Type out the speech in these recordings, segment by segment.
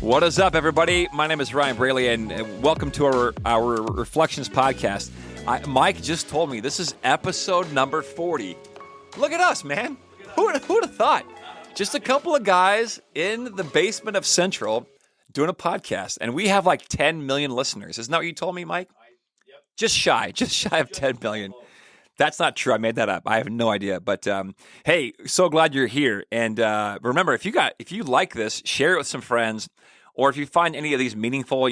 What is up, everybody? My name is Ryan Braley, and welcome to our Reflections podcast. Mike just told me this is episode number 40. Look at us, man. Who would have thought? Just a couple of guys in the basement of Central doing a podcast, and we have like 10 million listeners. Isn't that what you told me, Mike? Yep. Just shy of 10 million. That's not true. I made that up. I have no idea. But hey, so glad you're here. And remember, if you like this, share it with some friends. Or if you find any of these meaningful,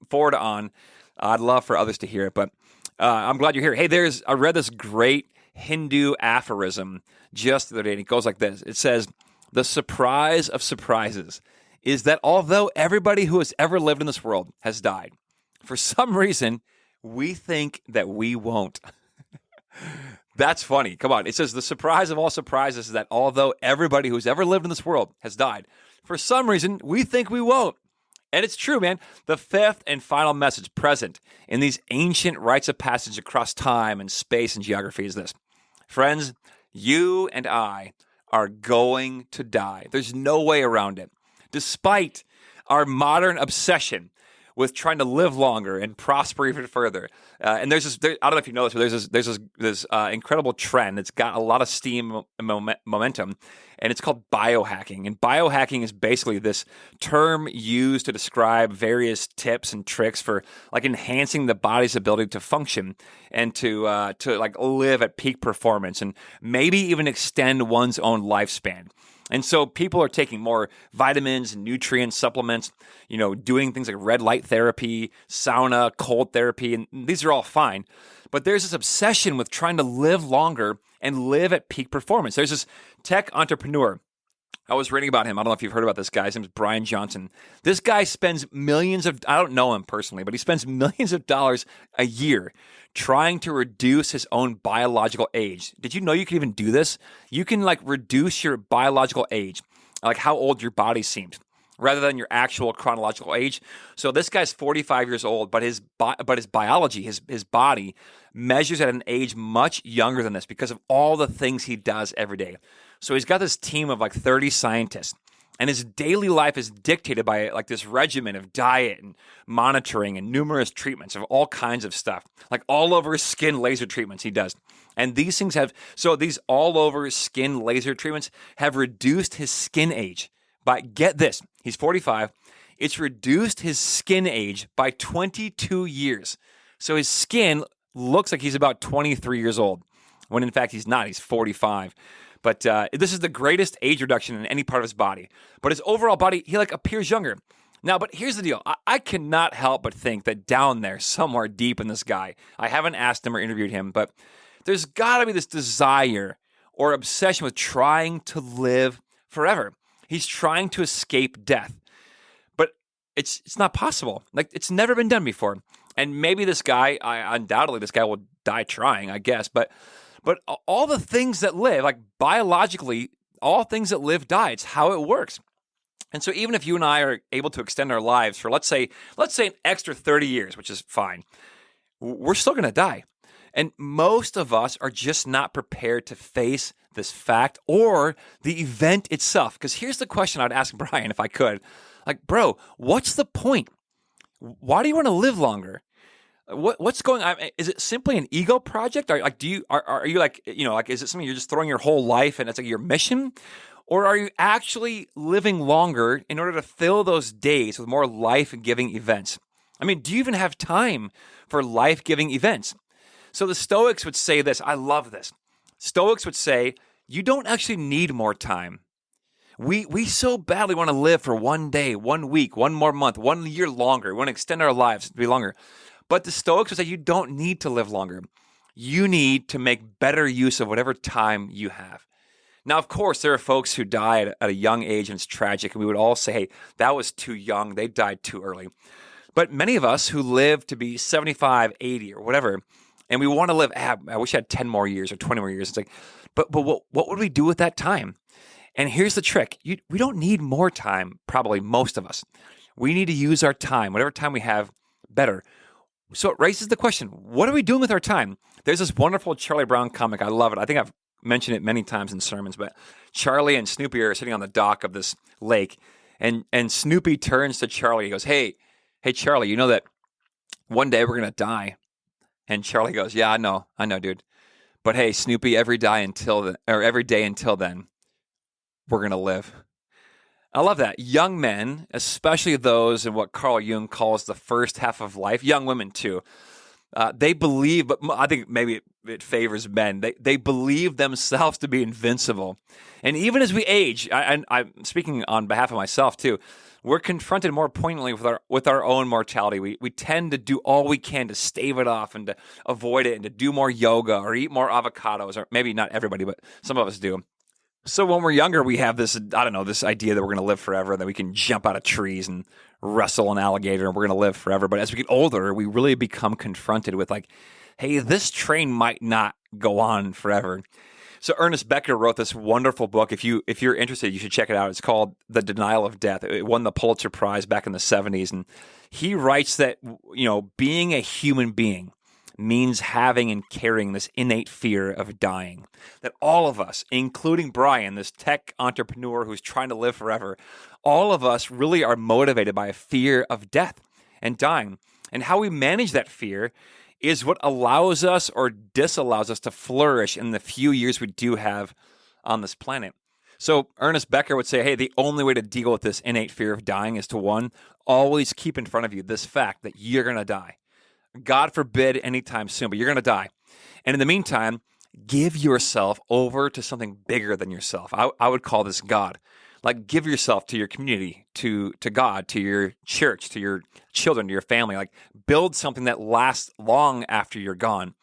forward on, I'd love for others to hear it. But I'm glad you're here. Hey, I read this great Hindu aphorism just the other day, and it goes like this. It says, "The surprise of surprises is that although everybody who has ever lived in this world has died, for some reason, we think that we won't." That's funny. Come on. It says, "The surprise of all surprises is that although everybody who's ever lived in this world has died, for some reason, we think we won't." And it's true, man. The fifth and final message present in these ancient rites of passage across time and space and geography is this. Friends, you and I are going to die. There's no way around it. Despite our modern obsession with trying to live longer and prosper even further. And I don't know if you know this, but there's this incredible trend that's got a lot of steam and momentum, and it's called biohacking. And biohacking is basically this term used to describe various tips and tricks for like enhancing the body's ability to function and to like live at peak performance and maybe even extend one's own lifespan. And so people are taking more vitamins and nutrient supplements, doing things like red light therapy, sauna, cold therapy, and these are all fine. But there's this obsession with trying to live longer and live at peak performance. There's this tech entrepreneur. I was reading about him. I don't know if you've heard about this guy. His name is Brian Johnson. This guy spends I don't know him personally, but he spends millions of dollars a year trying to reduce his own biological age. Did you know you can even do this? You can reduce your biological age, like how old your body seems, rather than your actual chronological age. So this guy's 45 years old, but his biology, his body measures at an age much younger than this because of all the things he does every day. So he's got this team of 30 scientists, and his daily life is dictated by this regimen of diet and monitoring and numerous treatments of all kinds of stuff, like all over skin laser treatments he does. And these all over skin laser treatments have reduced his skin age by, get this, he's 45. It's reduced his skin age by 22 years. So his skin looks like he's about 23 years old, when in fact he's not. He's 45. But this is the greatest age reduction in any part of his body. But his overall body, he appears younger. Now, but here's the deal. I cannot help but think that down there, somewhere deep in this guy, I haven't asked him or interviewed him, but there's got to be this desire or obsession with trying to live forever. He's trying to escape death. But it's not possible. It's never been done before. And maybe undoubtedly this guy will die trying, I guess. But all the things that live, biologically, all things that live die. It's how it works. And so even if you and I are able to extend our lives for, let's say an extra 30 years, which is fine, we're still going to die. And most of us are just not prepared to face this fact or the event itself. Because here's the question I'd ask Brian if I could. Bro, what's the point? Why do you want to live longer? What's going on? Is it simply an ego project? Are you is it something you're just throwing your whole life and it's your mission? Or are you actually living longer in order to fill those days with more life-giving events? I mean, do you even have time for life-giving events? So the Stoics would say this. I love this. Stoics would say, you don't actually need more time. We so badly want to live for one day, 1 week, one more month, 1 year longer. We want to extend our lives to be longer. But the Stoics would say you don't need to live longer. You need to make better use of whatever time you have. Now, of course, there are folks who die at a young age and it's tragic. And we would all say, hey, that was too young. They died too early. But many of us who live to be 75, 80 or whatever, and we want to live, I wish I had 10 more years or 20 more years. It's but what would we do with that time? And here's the trick. We don't need more time, probably most of us. We need to use our time, whatever time we have, better. So it raises the question, what are we doing with our time? There's this wonderful Charlie Brown comic. I love it. I think I've mentioned it many times in sermons, but Charlie and Snoopy are sitting on the dock of this lake, And Snoopy turns to Charlie. He goes, hey, Charlie, you know that one day we're going to die. And Charlie goes, yeah, I know, dude. But hey, Snoopy, every day until then, we're going to live. I love that. Young men, especially those in what Carl Jung calls the first half of life, young women too, they believe, but I think maybe it favors men. They believe themselves to be invincible. And even as we age, I'm speaking on behalf of myself too, we're confronted more poignantly with our own mortality. We tend to do all we can to stave it off and to avoid it and to do more yoga or eat more avocados, or maybe not everybody, but some of us do. So when we're younger, we have this idea that we're going to live forever, that we can jump out of trees and wrestle an alligator and we're going to live forever. But as we get older, we really become confronted with like, hey, this train might not go on forever. So Ernest Becker wrote this wonderful book. If you're interested, you should check it out. It's called The Denial of Death. It won the Pulitzer Prize back in the 70s. And he writes that, being a human being means having and carrying this innate fear of dying. That all of us, including Brian, this tech entrepreneur who's trying to live forever, all of us really are motivated by a fear of death and dying. And how we manage that fear is what allows us or disallows us to flourish in the few years we do have on this planet. So Ernest Becker would say, hey, the only way to deal with this innate fear of dying is to, one, always keep in front of you this fact that you're going to die. God forbid anytime soon, but you're going to die. And in the meantime, give yourself over to something bigger than yourself. I would call this God. Like, give yourself to your community, to God, to your church, to your children, to your family. Like, build something that lasts long after you're gone.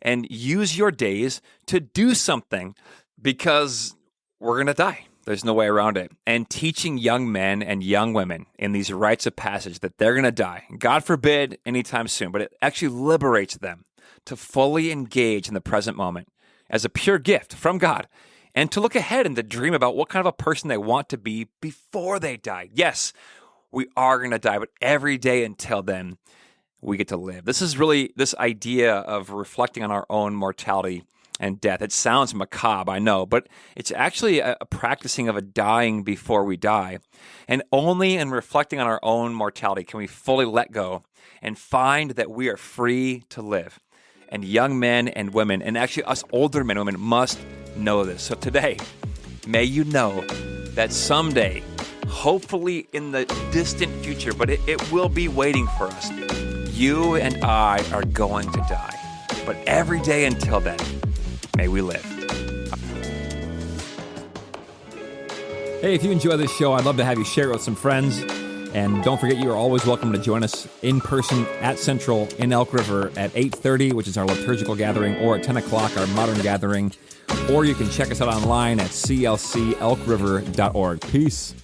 And use your days to do something, because we're going to die. There's no way around it. And teaching young men and young women in these rites of passage that they're going to die, God forbid anytime soon, but it actually liberates them to fully engage in the present moment as a pure gift from God, and to look ahead and to dream about what kind of a person they want to be before they die. Yes, we are going to die, but every day until then, we get to live. This is really this idea of reflecting on our own mortality and death. It sounds macabre, I know, but it's actually a practicing of a dying before we die. And only in reflecting on our own mortality can we fully let go and find that we are free to live. And young men and women, and actually us older men and women, must know this. So today, may you know that someday, hopefully in the distant future, but it will be waiting for us, you and I are going to die. But every day until then, may we live. Hey, if you enjoy this show, I'd love to have you share it with some friends. And don't forget, you are always welcome to join us in person at Central in Elk River at 8:30, which is our liturgical gathering, or at 10 o'clock, our modern gathering. Or you can check us out online at clcelkriver.org. Peace.